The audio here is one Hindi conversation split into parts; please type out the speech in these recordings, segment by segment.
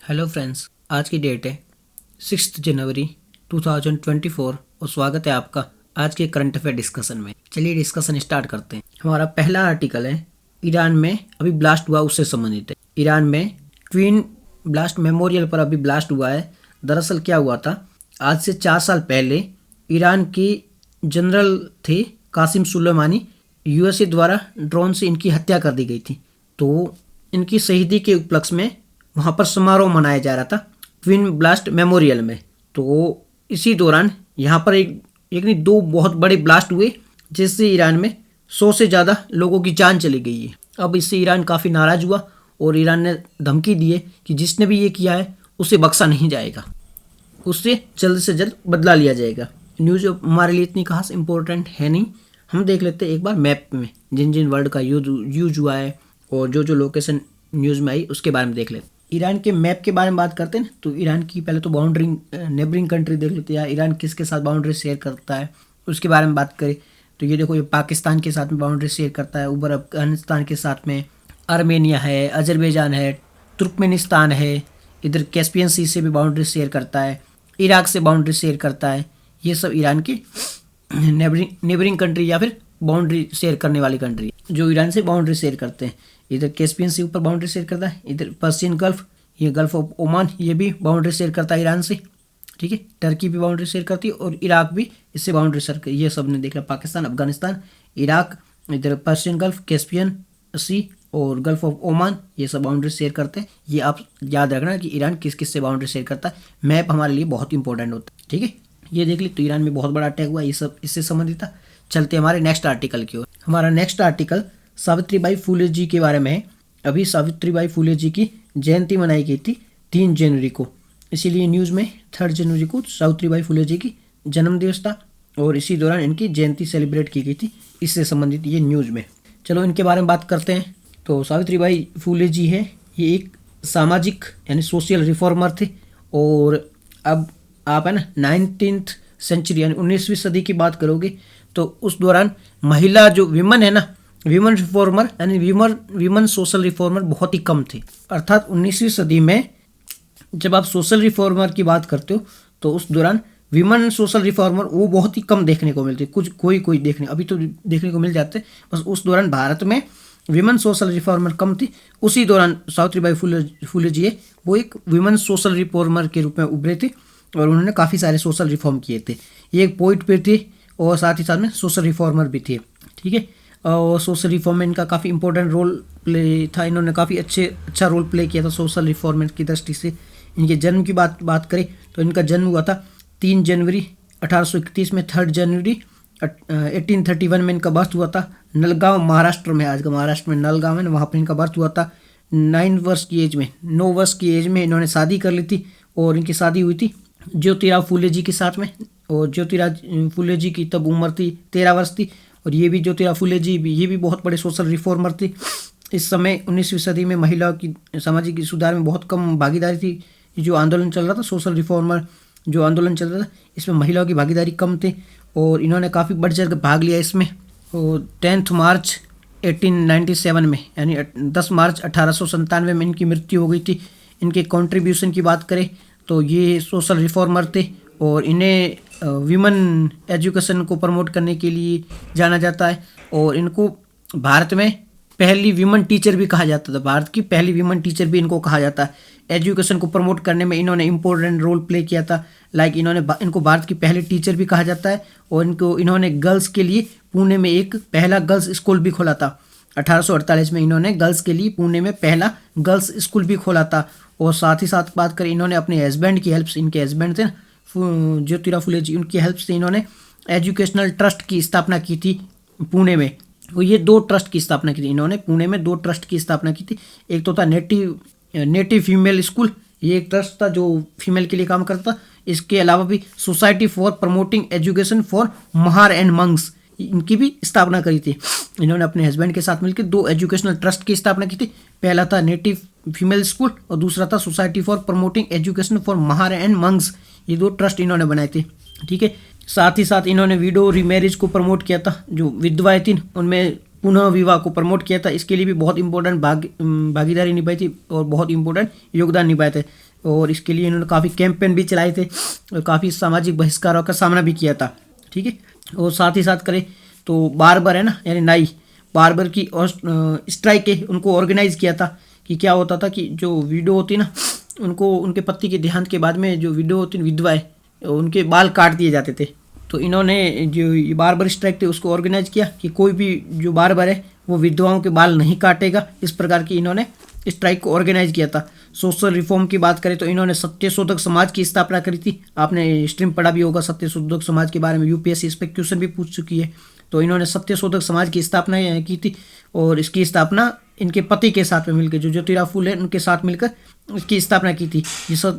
हेलो फ्रेंड्स, आज की डेट है 6 जनवरी 2024 और स्वागत है आपका आज के करंट अफेयर डिस्कशन में। चलिए डिस्कशन स्टार्ट करते हैं। हमारा पहला आर्टिकल है ईरान में अभी ब्लास्ट हुआ उससे संबंधित है। ईरान में ट्विन ब्लास्ट मेमोरियल पर अभी ब्लास्ट हुआ है। दरअसल क्या हुआ था, आज से 4 साल पहले ईरान की जनरल थे कासिम सुलेमानी, यूएसए द्वारा ड्रोन से इनकी हत्या कर दी गई थी। तो इनकी शहीदी के उपलक्ष्य में वहाँ पर समारोह मनाया जा रहा था ट्विन ब्लास्ट मेमोरियल में। तो इसी दौरान यहाँ पर एक नहीं दो बहुत बड़े ब्लास्ट हुए, जिससे ईरान में 100 से ज़्यादा लोगों की जान चली गई है। अब इससे ईरान काफ़ी नाराज़ हुआ और ईरान ने धमकी दी है कि जिसने भी ये किया है उसे बख्शा नहीं जाएगा, उससे जल्द से जल्द बदला लिया जाएगा। न्यूज़ हमारे लिए इतनी खास इंपॉर्टेंट है नहीं। हम देख लेते हैं एक बार मैप में जिन जिन वर्ड का यूज हुआ है और जो लोकेशन न्यूज़ में आई उसके बारे में देख लेते हैं। ईरान के मैप के बारे में बात करते हैं तो ईरान की पहले तो बाउंड्री नेबरिंग कंट्री देख लेते हैं। ईरान किसके साथ बाउंड्री शेयर करता है उसके बारे में बात करें तो ये देखो, ये पाकिस्तान के साथ में बाउंड्री शेयर करता है, ऊपर अफगानिस्तान के साथ में आर्मेनिया है, अजरबैजान है, तुर्कमेनिस्तान है, इधर कैस्पियन सी से भी बाउंड्री शेयर करता है, इराक से बाउंड्री शेयर करता है। ये सब ईरान की नेबरिंग कंट्री या फिर बाउंड्री शेयर करने वाली कंट्री जो ईरान से बाउंड्री शेयर करते हैं। इधर कैस्पियन सी ऊपर बाउंड्री शेयर करता है, इधर पर्शियन गल्फ, ये गल्फ ऑफ ओमान, ये भी बाउंड्री शेयर करता है ईरान से। ठीक है, टर्की भी बाउंड्री शेयर करती है और इराक भी इससे बाउंड्री शेयर करती है। ये सब ने देख लिया, पाकिस्तान, अफगानिस्तान, इराक, इधर पर्शियन गल्फ, कैस्पियन सी और गल्फ ऑफ ओमान, ये सब बाउंड्री शेयर करते हैं। ये आप याद रखना कि ईरान किस किस से बाउंड्री शेयर करता है। मैप हमारे लिए बहुत इंपॉर्टेंट होता है। ठीक है, ये देख ली। तो ईरान में बहुत बड़ा अटैक हुआ, ये सब इससे संबंधित था। चलते हमारे नेक्स्ट आर्टिकल की ओर। हमारा नेक्स्ट आर्टिकल सावित्रीबाई फुले जी के बारे में है। अभी सावित्रीबाई फुले जी की जयंती मनाई गई थी 3 जनवरी को, इसीलिए न्यूज़ में 3 जनवरी को सावित्रीबाई फुले जी की जन्मदिवस था और इसी दौरान इनकी जयंती सेलिब्रेट की गई थी। इससे संबंधित ये न्यूज़ में। चलो इनके बारे में बात करते हैं। तो सावित्रीबाई फुले जी है, ये एक सामाजिक यानी सोशल रिफॉर्मर थे। और अब आप है ना 19th सेंचुरी यानी 19वीं सदी की बात करोगे तो उस दौरान महिला जो विमन है ना, विमन रिफॉर्मर यानी विमन सोशल रिफॉर्मर बहुत ही कम थे। अर्थात 19वीं सदी में जब आप सोशल रिफॉर्मर की बात करते हो तो उस दौरान विमन सोशल रिफॉर्मर वो बहुत ही कम देखने को मिलते, कुछ कोई देखने, अभी तो देखने को मिल जाते, बस उस दौरान भारत में विमन सोशल रिफॉर्मर कम थी। उसी दौरान सावित्रीबाई फुले जी है वो एक विमन सोशल रिफॉर्मर के रूप में उभरे थे और उन्होंने काफ़ी सारे सोशल रिफॉर्म किए थे। ये एक पोइट भी थे और साथ ही साथ में सोशल रिफॉर्मर भी थे। ठीक है, और सोशल रिफॉर्म में इनका काफ़ी इंपॉर्टेंट रोल प्ले था। इन्होंने काफ़ी अच्छा रोल प्ले किया था सोशल रिफॉर्म की दृष्टि से। इनके जन्म की बात करें तो इनका जन्म हुआ था 3 जनवरी 1831 में। 3 जनवरी 1831 में इनका बर्थ हुआ था नलगांव, महाराष्ट्र में। आज का महाराष्ट्र में नलगांव है, वहाँ पर इनका बर्थ हुआ था। 9 वर्ष की एज में इन्होंने शादी कर ली थी और इनकी शादी हुई थी ज्योतिराव फुले जी के साथ में। और ज्योतिराव फुले जी की तब उम्र थी 13 वर्ष थी और ये भी ज्योतिराव फुले जी भी, ये भी बहुत बड़े सोशल रिफॉर्मर थे। इस समय 19वीं सदी में महिलाओं की सामाजिक सुधार में बहुत कम भागीदारी थी। जो आंदोलन चल रहा था, सोशल रिफॉर्मर जो आंदोलन चल रहा था, इसमें महिलाओं की भागीदारी कम थी और इन्होंने काफ़ी बढ़ चढ़ कर भाग लिया इसमें। और 10 मार्च 1897 में यानी 10 मार्च 1897 में इनकी मृत्यु हो गई थी। इनके कॉन्ट्रीब्यूशन की बात करें तो ये सोशल रिफॉर्मर थे और इन्हें विमेन एजुकेशन को प्रमोट करने के लिए जाना जाता है और इनको भारत में पहली विमेन टीचर भी कहा जाता था। भारत की पहली विमेन टीचर भी इनको कहा जाता है। एजुकेशन को प्रमोट करने में इन्होंने इम्पोर्टेंट रोल प्ले किया था। इनको भारत की पहली टीचर भी कहा जाता है और इन्होंने गर्ल्स के लिए पुणे में एक पहला गर्ल्स स्कूल भी खोला था। 1848 में इन्होंने गर्ल्स के लिए पुणे में पहला गर्ल्स स्कूल भी खोला था। और साथ ही साथ बात करें, इन्होंने अपने हस्बैंड की हेल्प से, इनके हस्बैंड थे ज्योतिराव फुले जी, उनकी हेल्प से इन्होंने एजुकेशनल ट्रस्ट की स्थापना की थी पुणे में। तो ये 2 ट्रस्ट की स्थापना की थी इन्होंने, पुणे में 2 ट्रस्ट की स्थापना की थी। एक तो था नेटिव फीमेल स्कूल, ये एक ट्रस्ट था जो फीमेल के लिए काम करता था। इसके अलावा भी society for promoting education for Mahar and among, इनकी भी स्थापना करी थी। इन्होंने अपने हस्बैंड के साथ मिलकर 2 एजुकेशनल ट्रस्ट की स्थापना की थी। पहला था नेटिव फीमेल स्कूल और दूसरा था society for promoting education for Mahar and among. ये 2 ट्रस्ट इन्होंने बनाए थे। ठीक है, साथ ही साथ इन्होंने विडो रीमैरिज को प्रमोट किया था। जो विधवाएं थी उनमें पुनः विवाह को प्रमोट किया था। इसके लिए भी बहुत इंपॉर्टेंट भागीदारी निभाई थी और बहुत इंपॉर्टेंट योगदान निभाए थे। और इसके लिए इन्होंने काफ़ी कैंपेन भी चलाए थे और काफ़ी सामाजिक बहिष्कारों का सामना भी किया था। ठीक है, और साथ ही साथ करें तो बार्बर है ना, यानी नाई, बार्बर की स्ट्राइक है, उनको ऑर्गेनाइज किया था। कि क्या होता था कि जो विडो होती ना, उनको उनके पति के देहांत के बाद में जो विडो होती विधवाएं, उनके बाल काट दिए जाते थे। तो इन्होंने जो ये बार्बर स्ट्राइक थे उसको ऑर्गेनाइज किया कि कोई भी जो बार्बर है वो विधवाओं के बाल नहीं काटेगा। इस प्रकार की इन्होंने स्ट्राइक को ऑर्गेनाइज किया था। सोशल रिफॉर्म की बात करें तो इन्होंने सत्यशोधक समाज की स्थापना करी थी। आपने स्ट्रीम पढ़ा भी होगा सत्यशोधक समाज के बारे में, यूपीएससी इस पर क्वेश्चन भी पूछ चुकी है। तो इन्होंने सत्यशोधक समाज की स्थापना की थी और इसकी स्थापना इनके पति के साथ में मिलकर, जो ज्योतिराव फूले है उनके साथ मिलकर इसकी स्थापना की थी।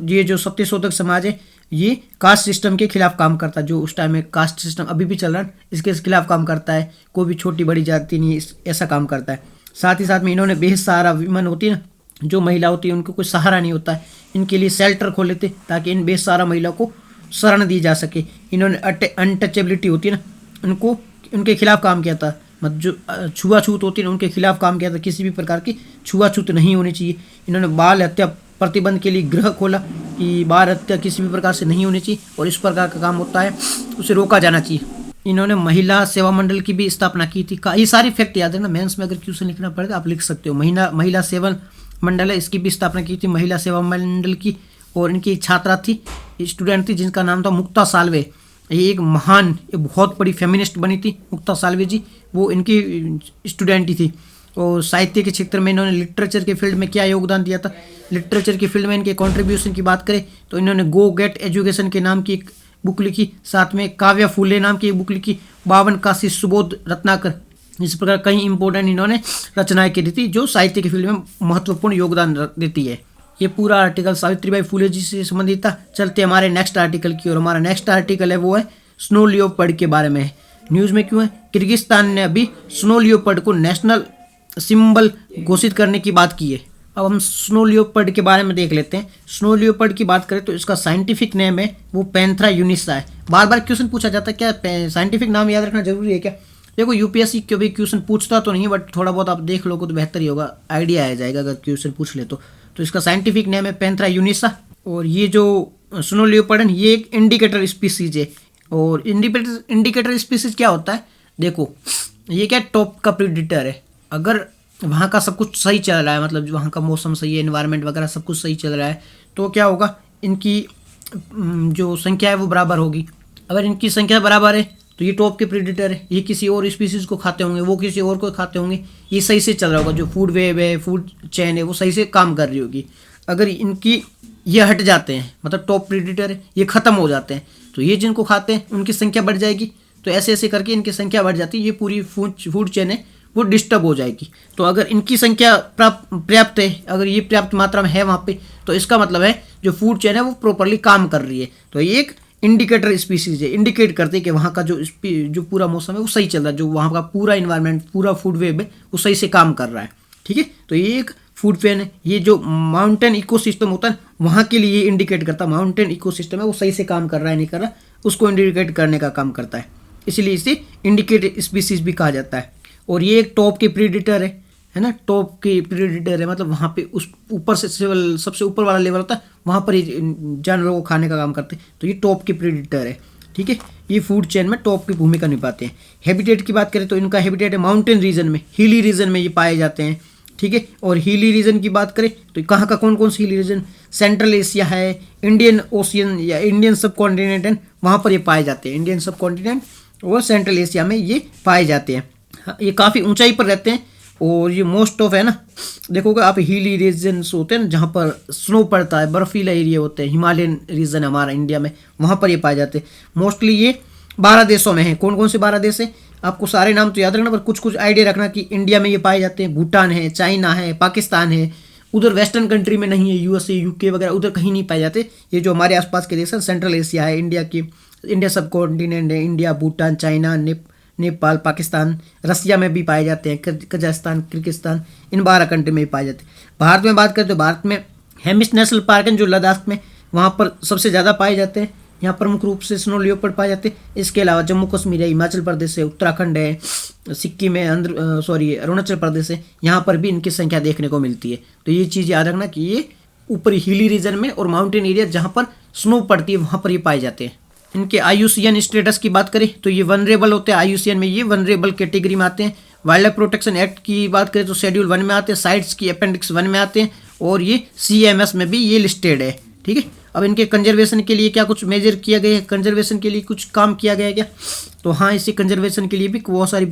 ये जो सत्यशोधक समाज है ये कास्ट सिस्टम के खिलाफ काम करता है। जो उस टाइम में कास्ट सिस्टम अभी भी चल रहा है, इसके खिलाफ काम करता है। कोई भी छोटी बड़ी जाति नहीं, ऐसा काम करता है। साथ ही साथ में इन्होंने बेसहारा विमन होती है ना, जो महिला होती है उनको कोई सहारा नहीं होता है, इनके लिए शेल्टर खोले थे ताकि इन बेसहारा महिलाओं को शरण दी जा सके। इन्होंने अनटचेबिलिटी होती है ना, उनको उनके खिलाफ काम किया था। मतलब जो छुआछूत होती है उनके खिलाफ काम किया था, किसी भी प्रकार की छुआछूत नहीं होनी चाहिए। इन्होंने बाल हत्या प्रतिबंध के लिए गृह खोला कि बाल हत्या किसी भी प्रकार से नहीं होनी चाहिए और इस प्रकार का काम होता है उसे रोका जाना चाहिए। इन्होंने महिला सेवा मंडल की भी स्थापना की थी। ये सारी फैक्ट याद है ना, मेंस में अगर क्वेश्चन लिखना पड़ेगा आप लिख सकते हो। महिला सेवा मंडल है, इसकी भी स्थापना की थी, महिला सेवा मंडल की। और इनकी छात्रा थी, स्टूडेंट थी, जिनका नाम था मुक्ता साल्वे। ये एक महान, ये बहुत बड़ी फेमिनिस्ट बनी थी मुक्ता साल्वे जी, वो इनकी स्टूडेंट ही थी। और साहित्य के क्षेत्र में इन्होंने लिटरेचर के फील्ड में क्या योगदान दिया था, लिटरेचर की फील्ड में इनके कंट्रीब्यूशन की बात करें तो इन्होंने गो गेट एजुकेशन के नाम की एक बुक लिखी, साथ में काव्या फूले नाम की एक बुक लिखी, 52 काशी सुबोध रत्नाकर, इस प्रकार कई इंपॉर्टेंट इन्होंने रचनाएं की थी जो साहित्य के फील्ड में महत्वपूर्ण योगदान देती है। ये पूरा आर्टिकल सावित्रीबाई फूले जी से संबंधित था। चलते हमारे नेक्स्ट आर्टिकल की और हमारा नेक्स्ट आर्टिकल है वो है स्नो लियोपर्ड के बारे में है। न्यूज़ में क्यों है, किर्गिस्तान ने अभी स्नो लियोपर्ड को नेशनल सिंबल घोषित करने की बात की है। अब हम स्नो लियोपर्ड के बारे में देख लेते हैं। स्नो लियोपर्ड की बात करें तो इसका साइंटिफिक नेम है वो पैंथरा यूनिसा है। बार बार क्वेश्चन पूछा जाता है क्या साइंटिफिक नाम याद रखना जरूरी है क्या? देखो यूपीएससी कभी क्वेश्चन पूछता तो नहीं, बट थोड़ा बहुत आप देख लोगे तो बेहतर ही होगा, आइडिया आ जाएगा अगर क्वेश्चन पूछ ले तो इसका साइंटिफिक नेम है पैंथरा यूनिसा। और ये जो स्नो लियोपर्ड है ये एक इंडिकेटर स्पीसीज है। और इंडिकेटर स्पीसीज क्या होता है, देखो ये क्या टॉप का प्रीडेटर है। अगर वहाँ का सब कुछ सही चल रहा है, मतलब वहाँ का मौसम सही है, एनवायरनमेंट वगैरह सब कुछ सही चल रहा है, तो क्या होगा, इनकी जो संख्या है वो बराबर होगी। अगर इनकी संख्या बराबर है तो ये टॉप के प्रीडेटर है, ये किसी और स्पीसीज को खाते होंगे, वो किसी और को खाते होंगे, ये सही से चल रहा होगा, जो फूड वेब है, फूड चेन है, वो सही से काम कर रही होगी। अगर इनकी ये हट जाते हैं, मतलब टॉप प्रीडेटर है, ये ख़त्म हो जाते हैं, तो ये जिनको खाते हैं उनकी संख्या बढ़ जाएगी। तो ऐसे ऐसे करके इनकी संख्या बढ़ जाती है, ये पूरी फूड चेन है वो डिस्टर्ब हो जाएगी। तो अगर इनकी संख्या पर्याप्त है, अगर ये पर्याप्त मात्रा में है वहाँ पे, तो इसका मतलब है जो फूड चेन है वो प्रॉपरली काम कर रही है। तो ये एक इंडिकेटर स्पीसीज है, इंडिकेट करते हैं कि वहाँ का जो पूरा मौसम है वो सही चल रहा है, जो वहाँ का पूरा इन्वायरमेंट, पूरा फूड वेब है वो सही से काम कर रहा है। ठीक है, तो ये एक फूड चेन है। ये जो माउंटेन इकोसिस्टम होता है वहाँ के लिए ये इंडिकेट करता है, माउंटेन इकोसिस्टम है वो सही से काम कर रहा है नहीं कर रहा, उसको इंडिकेट करने का काम करता है, इसलिए इसे इंडिकेटर स्पीसीज भी कहा जाता है। और ये एक टॉप के प्रीडेटर है ना, टॉप के प्रीडेटर है, मतलब वहाँ पे उस ऊपर से सबसे ऊपर वाला लेवल होता है, वहाँ पर ये जानवरों को खाने का काम करते हैं, तो ये टॉप के प्रीडेटर है। ठीक है, ये फूड चेन में टॉप की भूमिका निभाते हैं। हैबिटेट की बात करें तो इनका हैबिटेट है माउंटेन रीजन में, हिली रीजन में ये पाए जाते हैं। ठीक है, और हिली रीजन की बात करें तो कहाँ का कौन कौन सी हिली रीजन, सेंट्रल एशिया है, इंडियन ओशियन या इंडियन सब कॉन्टिनेंट है, वहाँ पर ये पाए जाते हैं। इंडियन सब कॉन्टिनेंट और सेंट्रल एशिया में ये पाए जाते हैं। ये काफ़ी ऊंचाई पर रहते हैं और ये मोस्ट ऑफ है ना, देखोगे आप हिली रीजन्स होते हैं ना जहाँ पर स्नो पड़ता है, बर्फीला एरिया होते हैं, हिमालयन रीजन हमारा इंडिया में, वहाँ पर ये पाए जाते हैं। मोस्टली ये 12 देशों में है। कौन कौन से 12 देश हैं, आपको सारे नाम तो याद रखना, पर कुछ कुछ आइडिया रखना कि इंडिया में ये पाए जाते हैं। भूटान है, चाइना है, पाकिस्तान है, उधर वेस्टर्न कंट्री में नहीं है, यूएसए यूके वगैरह उधर कहीं नहीं पाए जाते। ये जो हमारे आसपास के देश हैं, सेंट्रल एशिया है, इंडिया सब कॉन्टिनेंट है, इंडिया, भूटान, चाइना, नेपाल, पाकिस्तान, रसिया में भी पाए जाते हैं, कजाकिस्तान, किर्गिस्तान, इन 12 कंट्री में भी पाए जाते हैं। भारत में बात करें तो भारत में हेमिस नेशनल पार्क है जो लद्दाख में, वहाँ पर सबसे ज़्यादा पाए जाते हैं। यहाँ प्रमुख रूप से स्नो लियोपर्ड पाए जाते हैं। इसके अलावा जम्मू कश्मीर है, हिमाचल प्रदेश है, उत्तराखंड है, सिक्किम है, अरुणाचल प्रदेश है, यहाँ पर भी इनकी संख्या देखने को मिलती है। तो ये चीज़ याद रखना कि ये ऊपरी हिली रीजन में और माउंटेन एरिया जहाँ पर स्नो पड़ती है वहाँ पर ये पाए जाते हैं। इनके IUCN स्टेटस की बात करें तो ये वनरेबल होते हैं। IUCN में ये वनरेबल कैटेगरी में आते हैं। वाइल्ड लाइफ प्रोटेक्शन एक्ट की बात करें तो शेड्यूल 1 में आते हैं, साइट्स की अपेंडिक्स 1 में आते हैं और ये CMS में भी ये लिस्टेड है। ठीक है, अब इनके कंजर्वेशन के लिए क्या कुछ मेजर किया गया है, कंजर्वेशन के लिए कुछ काम किया गया है क्या? तो हाँ, इसी कंजर्वेशन के लिए भी बहुत सारी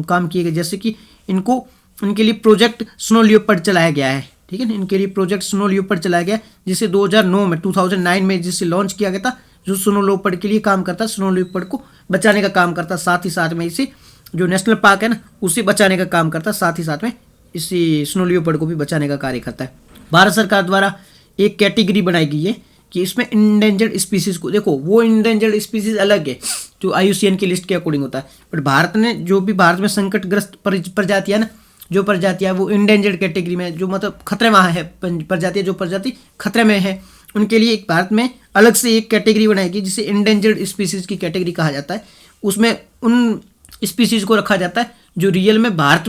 काम किए गए, जैसे कि इनके लिए प्रोजेक्ट स्नो लियोपर्ड चलाया गया है। ठीक है ना, इनके लिए प्रोजेक्ट स्नो लियोपर्ड चलाया गया जिसे 2009 में जिसे लॉन्च किया गया था, जो स्नो लियोपर्ड के लिए काम करता है, स्नो लियोपर्ड को बचाने का काम करता है, साथ ही साथ में इसे जो नेशनल पार्क है ना उसे बचाने का काम करता है, साथ ही साथ में इसी स्नो लियोपर्ड को भी बचाने का कार्य करता है। भारत सरकार द्वारा एक कैटेगरी बनाई गई है कि इसमें इंडेंजर्ड स्पीसीज को, देखो वो इंडेंजर्ड स्पीसीज अलग है जो IUCN की लिस्ट के अकॉर्डिंग होता है, बट भारत ने जो भी भारत में संकटग्रस्त प्रजातियां ना, जो प्रजातियां वो इंडेंजर्ड कैटेगरी में, जो मतलब खतरे में है प्रजातियां, जो प्रजाति खतरे में है उनके लिए एक भारत में अलग से एक कैटेगरी बनाएगी जिसे इंडेंजर्ड स्पीसीज की कैटेगरी कहा जाता है। उसमें उन स्पीसीज को रखा जाता है जो रियल में भारत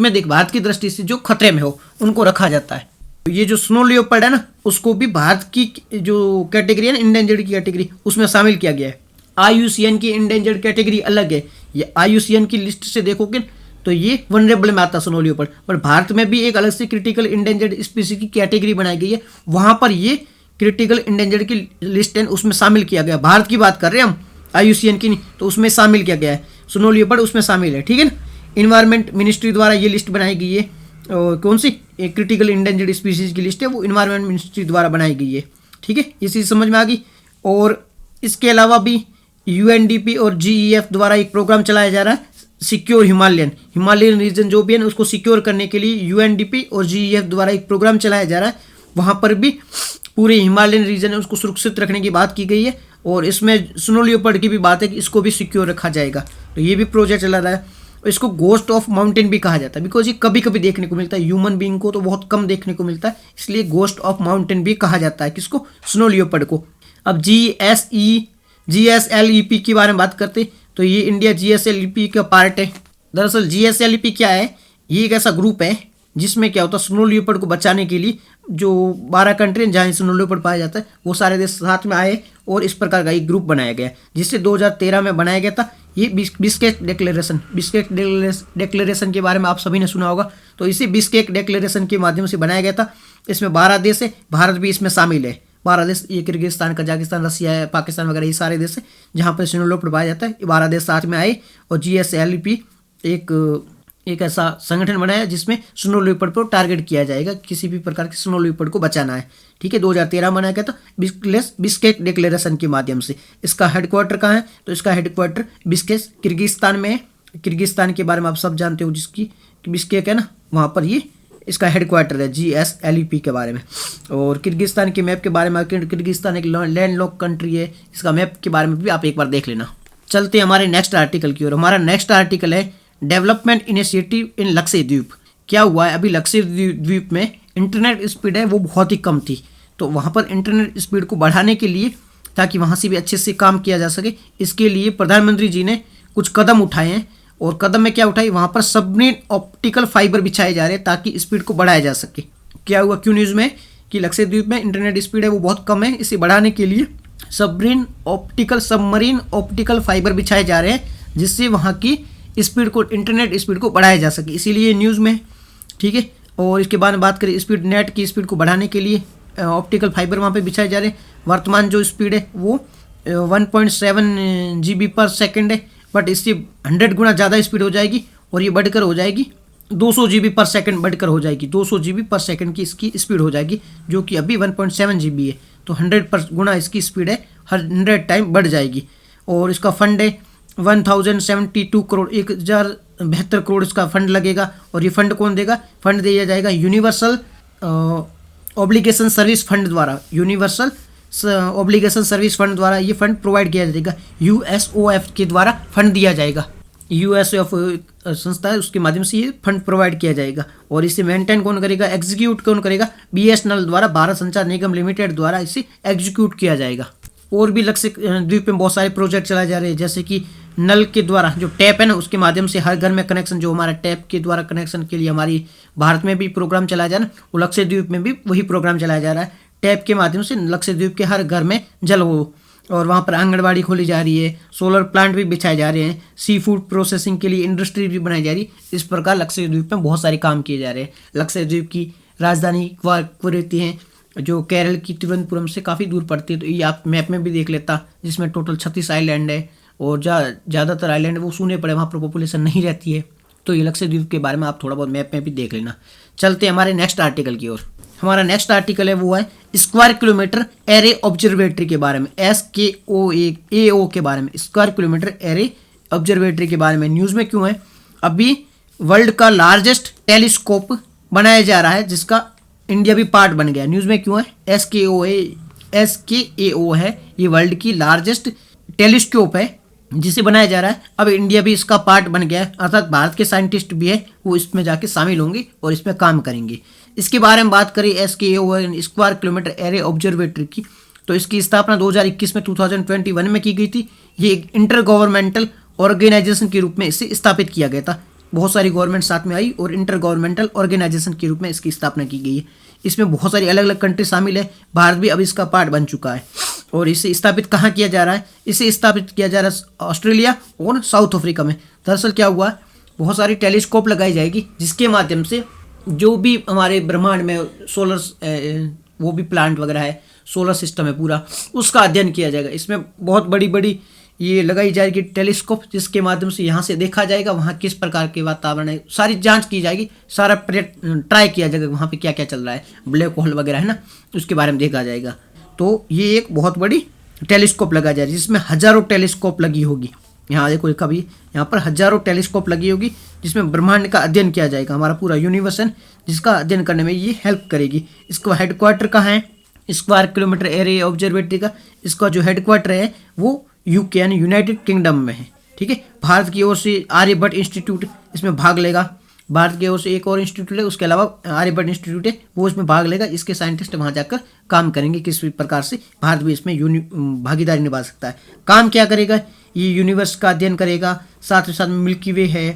की दृष्टि से जो खतरे में हो उनको रखा जाता है। ये जो स्नो लियोपर्ड है ना उसको भी भारत की जो कैटेगरी है ना इंडेंजर्ड की कैटेगरी उसमें शामिल किया गया है। IUCN की इंडेंजर्ड कैटेगरी अलग है। ये IUCN की लिस्ट से देखोगे तो ये वनरेबल में आता है स्नो लियोपर्ड, पर भारत में भी एक अलग से क्रिटिकल इंडेंजर्ड स्पीसीज की कैटेगरी बनाई गई है, वहां पर ये क्रिटिकल इंडेंजर्ड की लिस्ट है उसमें शामिल किया गया। भारत की बात कर रहे हैं हम, IUCN की नहीं, तो उसमें शामिल किया गया है, स्नो लियोपर्ड उसमें शामिल है। ठीक है ना, इन्वायरमेंट मिनिस्ट्री द्वारा ये लिस्ट बनाई गई है। और कौन सी एक क्रिटिकल इंडेंजर्ड स्पीसीज की लिस्ट है वो इन्वायरमेंट मिनिस्ट्री द्वारा बनाई गई है। ठीक है, ये चीज़ समझ में आ गई। और इसके अलावा भी UNDP और GEF द्वारा एक प्रोग्राम चलाया जा रहा है, सिक्योर हिमालयन रीजन जो भी है ना उसको सिक्योर करने के लिए UNDP और GEF द्वारा एक प्रोग्राम चलाया जा रहा है। वहाँ पर भी पूरे हिमालयन रीजन है उसको सुरक्षित रखने की बात की गई है और इसमें स्नो लियोपर्ड की भी बात है कि इसको भी सिक्योर रखा जाएगा। तो ये भी प्रोजेक्ट चला रहा है। इसको घोस्ट ऑफ माउंटेन भी कहा जाता है, बिकॉज ये कभी कभी देखने को मिलता है, ह्यूमन बीइंग को तो बहुत कम देखने को मिलता है, इसलिए घोस्ट ऑफ माउंटेन भी कहा जाता है किसको, स्नो लियोपर्ड को। अब GSLEP के बारे में बात करते तो ये इंडिया GSLEP का पार्ट है। दरअसल GSLEP क्या है, ये एक ऐसा ग्रुप है जिसमें क्या होता है स्नो लियोपर्ड को बचाने के लिए जो 12 कंट्री जहाँ स्नो लियोपर्ड पाया जाता है वो सारे देश साथ में आए और इस प्रकार का एक ग्रुप बनाया गया जिससे 2013 में बनाया गया था। ये बिस्केक डिक्लेरेशन के बारे में आप सभी ने सुना होगा, तो इसी बिस्केक डिक्लेरेशन के माध्यम से बनाया गया था। इसमें 12 देश है, भारत भी इसमें शामिल है। 12 देश, ये किर्गिस्तान, कजाकिस्तान, रसिया है, पाकिस्तान वगैरह, ये सारे देश है जहाँ पर स्नो लियोपर्ड पाया जाता है। ये 12 देश साथ में आए और GSLEP एक ऐसा संगठन बनाया जिसमें स्नो लियोपर्ड पर टारगेट किया जाएगा, किसी भी प्रकार के स्नो लियोपर्ड को बचाना है। ठीक है, 2013 बनाया गया था बिस्केक डिक्लेरेशन के माध्यम से। इसका हेडक्वार्टर कहाँ है, तो इसका हेडक्वार्टर बिस्केक किर्गिस्तान में है। किर्गिस्तान के बारे में आप सब जानते हो, जिसकी बिस्केक है ना, वहाँ पर ये इसका हेडक्वार्टर है GSLEP के बारे में। और किर्गिस्तान के मैप के बारे में, किर्गिस्तान एक लैंडलॉक कंट्री है, इसका मैप के बारे में भी आप एक बार देख लेना। चलते हैं हमारे नेक्स्ट आर्टिकल की ओर। हमारा नेक्स्ट आर्टिकल है डेवलपमेंट इनिशिएटिव इन लक्षद्वीप। क्या हुआ है, अभी लक्षद्वीप में इंटरनेट स्पीड है वो बहुत ही कम थी, तो वहाँ पर इंटरनेट स्पीड को बढ़ाने के लिए, ताकि वहाँ से भी अच्छे से काम किया जा सके, इसके लिए प्रधानमंत्री जी ने कुछ कदम उठाए हैं। और कदम में क्या उठाई, वहाँ पर सबमरीन ऑप्टिकल फाइबर बिछाए जा रहे हैं ताकि स्पीड को बढ़ाया जा सके। क्या हुआ, क्यों न्यूज़ में कि लक्षद्वीप में इंटरनेट स्पीड है वो बहुत कम है, इसे बढ़ाने के लिए सबमरीन ऑप्टिकल फाइबर बिछाए जा रहे हैं जिससे वहाँ की स्पीड को, इंटरनेट स्पीड को बढ़ाया जा सके, इसीलिए न्यूज़ में। ठीक है, और इसके बाद बात करें स्पीड, नेट की स्पीड को बढ़ाने के लिए ऑप्टिकल फाइबर वहाँ पे बिछाए जा रहे हैं। वर्तमान जो स्पीड है वो 1.7 GB पर सेकेंड है, बट इससे 100 गुना ज़्यादा स्पीड हो जाएगी और ये बढ़कर हो जाएगी 200 GB पर सेकेंड, बढ़कर हो जाएगी 200 GB पर सेकेंड की इसकी स्पीड हो जाएगी, जो कि अभी 1.7 GB है। तो 100 गुना इसकी स्पीड है, 100 टाइम बढ़ जाएगी। और इसका फंड है 1072 करोड़, 1072 करोड़ इसका फंड लगेगा। और ये फंड कौन देगा, फंड दिया जाएगा यूनिवर्सल ऑब्लिगेशन सर्विस फंड द्वारा, यूनिवर्सल ऑब्लिगेशन सर्विस फंड द्वारा ये फंड प्रोवाइड किया जाएगा। USOF के द्वारा फंड दिया जाएगा, USOF संस्था है उसके माध्यम से ये फंड प्रोवाइड किया जाएगा। और इसे मेंटेन कौन करेगा, एग्जीक्यूट कौन करेगा, BSNL द्वारा, भारत संचार निगम लिमिटेड द्वारा इसे एग्जीक्यूट किया जाएगा। और भी लक्षद्वीप में बहुत सारे प्रोजेक्ट चलाए जा रहे हैं, जैसे कि नल के द्वारा, जो टैप है ना उसके माध्यम से हर घर में कनेक्शन, जो हमारा टैप के द्वारा कनेक्शन के लिए हमारी भारत में भी प्रोग्राम चलाया जा रहा है, वो लक्षद्वीप में भी वही प्रोग्राम चलाया जा रहा है। टैप के माध्यम से लक्षद्वीप के हर घर में जल हो, और वहाँ पर आंगनबाड़ी खोली जा रही है, सोलर प्लांट भी बिछाए जा रहे हैं, सी फूड प्रोसेसिंग के लिए इंडस्ट्री भी बनाई जा रही है। इस प्रकार लक्षद्वीप में बहुत सारे काम किए जा रहे हैं। लक्षद्वीप की राजधानी क्वारती है जो केरल की तिरुवनंतपुरम से काफ़ी दूर पड़ती है। तो ये आप मैप में भी देख लेता, जिसमें टोटल 36 आइलैंड है और ज़्यादातर आइलैंड वो सूने पड़े, वहाँ पर पॉपुलेशन नहीं रहती है। तो ये लक्षद्वीप के बारे में आप थोड़ा बहुत मैप में भी देख लेना। चलते हैं हमारे नेक्स्ट आर्टिकल की ओर। हमारा नेक्स्ट आर्टिकल है वो है स्क्वायर किलोमीटर एरे ऑब्जर्वेटरी के बारे में, SKOAO के बारे में, स्क्वायर किलोमीटर एरे ऑब्जर्वेटरी के बारे में। न्यूज़ में क्यों है? अभी वर्ल्ड का लार्जेस्ट टेलीस्कोप बनाया जा रहा है जिसका इंडिया भी पार्ट बन गया। न्यूज़ में क्यों है? SKAO है, ये वर्ल्ड की लार्जेस्ट टेलीस्कोप है जिसे बनाया जा रहा है। अब इंडिया भी इसका पार्ट बन गया है, अर्थात भारत के साइंटिस्ट भी है वो इसमें जाके शामिल होंगे और इसमें काम करेंगे। इसके बारे में बात करें SKAO square kilometre array observatory की, तो इसकी स्थापना 2021 में 2021 में की गई थी। ये एक इंटर गवर्नमेंटल ऑर्गेनाइजेशन के रूप में इसे स्थापित किया गया था। बहुत सारी गवर्नमेंट साथ में आई और इंटर गवर्नमेंटल ऑर्गेनाइजेशन के रूप में इसकी स्थापना की गई है। इसमें बहुत सारी अलग अलग कंट्री शामिल है, भारत भी अब इसका पार्ट बन चुका है। और इसे स्थापित कहाँ किया जा रहा है? इसे स्थापित किया जा रहा है ऑस्ट्रेलिया और साउथ अफ्रीका में। दरअसल क्या हुआ, बहुत सारी टेलीस्कोप लगाई जाएगी जिसके माध्यम से जो भी हमारे ब्रह्मांड में सोलर वो भी प्लांट वगैरह है, सोलर सिस्टम है पूरा, उसका अध्ययन किया जाएगा। इसमें बहुत बड़ी बड़ी ये लगाई जाएगी टेलीस्कोप, जिसके माध्यम से यहाँ से देखा जाएगा वहाँ किस प्रकार के वातावरण है, सारी जांच की जाएगी, सारा ट्राई किया जाएगा वहाँ पे क्या क्या चल रहा है, ब्लैक होल वगैरह है ना, उसके बारे में देखा जाएगा। तो ये एक बहुत बड़ी टेलीस्कोप लगा जाएगी जिसमें हज़ारों टेलीस्कोप लगी होगी। यहाँ देखो कभी यहाँ पर हज़ारों टेलीस्कोप लगी होगी जिसमें ब्रह्मांड का अध्ययन किया जाएगा, हमारा पूरा यूनिवर्स है जिसका अध्ययन करने में ये हेल्प करेगी। इसका हेडक्वार्टर कहाँ है? स्क्वायर किलोमीटर एरे ऑब्जर्वेटरी का इसका जो हेडक्वार्टर है वो UK यानी यूनाइटेड किंगडम में है। ठीक है, भारत की ओर से आर्यभट्ट इंस्टीट्यूट इसमें भाग लेगा। भारत की ओर से एक और इंस्टीट्यूट है, उसके अलावा आर्यभट्ट इंस्टीट्यूट है, वो इसमें भाग लेगा। इसके साइंटिस्ट वहाँ जाकर काम करेंगे किस प्रकार से भारत भी इसमें भागीदारी निभा सकता है। काम क्या करेगा? ये यूनिवर्स का अध्ययन करेगा, साथ ही साथ मिल्की वे है,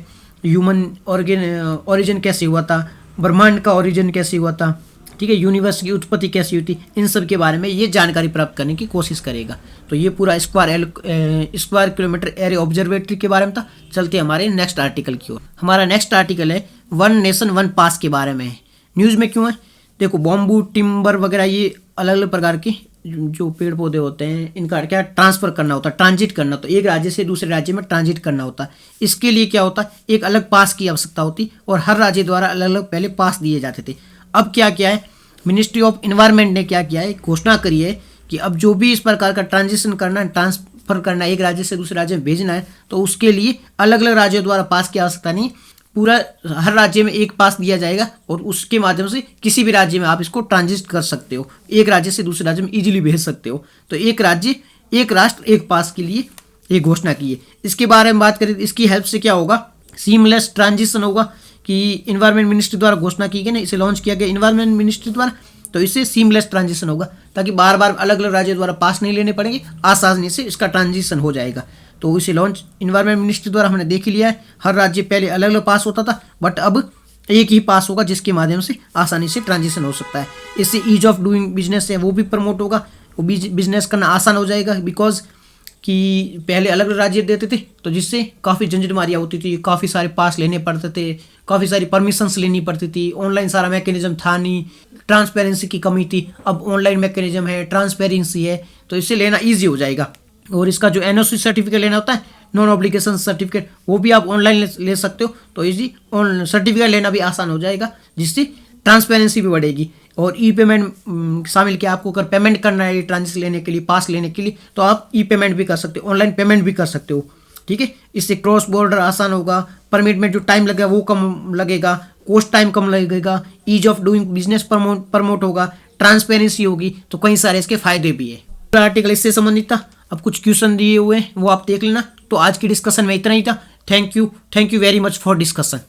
ह्यूमन ओरिजिन कैसे हुआ था, ब्रह्मांड का ओरिजिन कैसे हुआ था, ठीक है, यूनिवर्स की उत्पत्ति कैसी हुई थी, इन सब के बारे में ये जानकारी प्राप्त करने की कोशिश करेगा। तो ये पूरा स्क्वायर किलोमीटर एरे ऑब्जर्वेटरी के बारे में था। चलते हमारे नेक्स्ट आर्टिकल की ओर। हमारा नेक्स्ट आर्टिकल है वन नेशन वन पास के बारे में। न्यूज़ में क्यों है? देखो बॉम्बू, टिम्बर वगैरह ये अलग अलग प्रकार के जो पेड़ पौधे होते हैं इनका क्या ट्रांसफ़र करना होता है, ट्रांजिट करना, तो एक राज्य से दूसरे राज्य में ट्रांजिट करना होता है। इसके लिए क्या होता है, एक अलग पास की आवश्यकता होती और हर राज्य द्वारा अलग अलग पहले पास दिए जाते थे। अब क्या किया है, मिनिस्ट्री ऑफ इन्वायरमेंट ने क्या किया है, घोषणा करी है कि अब जो भी इस प्रकार का ट्रांजिशन करना है, ट्रांसफ़र करना है, एक राज्य से दूसरे राज्य में भेजना है, तो उसके लिए अलग अलग राज्यों द्वारा पास की आवश्यकता नहीं, पूरा हर राज्य में एक पास दिया जाएगा और उसके माध्यम से किसी भी राज्य में आप इसको ट्रांजिट कर सकते हो, एक राज्य से दूसरे राज्य में इजीली भेज सकते हो। तो एक राज्य एक राष्ट्र एक पास के लिए ये घोषणा की है। इसके बारे में बात करें तो इसकी हेल्प से क्या होगा, सीमलेस ट्रांजिशन होगा कि इन्वायरमेंट मिनिस्ट्री द्वारा घोषणा की गई ना, इसे लॉन्च किया गया इन्वायरमेंट मिनिस्ट्री द्वारा, तो इससे सीमलेस ट्रांजिशन होगा ताकि बार बार अलग अलग राज्यों द्वारा पास नहीं लेने पड़ेंगे, आसानी से इसका ट्रांजिशन हो जाएगा। तो इसे लॉन्च इन्वायरमेंट मिनिस्ट्री द्वारा हमने देख लिया है। हर राज्य पहले अलग अलग पास होता था, बट अब एक ही पास होगा जिसके माध्यम से आसानी से ट्रांजिशन हो सकता है। इससे ईज ऑफ डूइंग बिजनेस है वो भी प्रमोट होगा, वो बिजनेस करना आसान हो जाएगा, बिकॉज कि पहले अलग अलग राज्य देते थे तो जिससे काफ़ी झंझटमारियाँ होती थी, काफ़ी सारे पास लेने पड़ते थे, काफ़ी सारी परमिशंस लेनी पड़ती थी, ऑनलाइन सारा मैकेनिज्म था नहीं, ट्रांसपेरेंसी की कमी थी। अब ऑनलाइन मैकेनिज्म है, ट्रांसपेरेंसी है, तो इससे लेना ईजी हो जाएगा। और इसका जो NOC सर्टिफिकेट लेना होता है, नॉन ऑब्लिगेशन सर्टिफिकेट, वो भी आप ऑनलाइन ले सकते हो, तो इजी सर्टिफिकेट लेना भी आसान हो जाएगा, जिससे ट्रांसपेरेंसी भी बढ़ेगी। और ई पेमेंट शामिल किया, आपको अगर पेमेंट करना है ट्रांजिशन लेने के लिए, पास लेने के लिए, तो आप ई पेमेंट भी कर सकते हो, ऑनलाइन पेमेंट भी कर सकते हो। ठीक है, इससे क्रॉस बॉर्डर आसान होगा, परमिट में जो टाइम लगेगा वो कम लगेगा, कोस्ट टाइम कम लगेगा, ease of doing business promote होगा, ट्रांसपेरेंसी होगी, तो कई सारे इसके फायदे भी है। आर्टिकल इससे संबंधित था। अब कुछ क्वेश्चन दिए हुए हैं वो आप देख लेना। तो आज की डिस्कशन में इतना ही था। Thank you very much for discussion.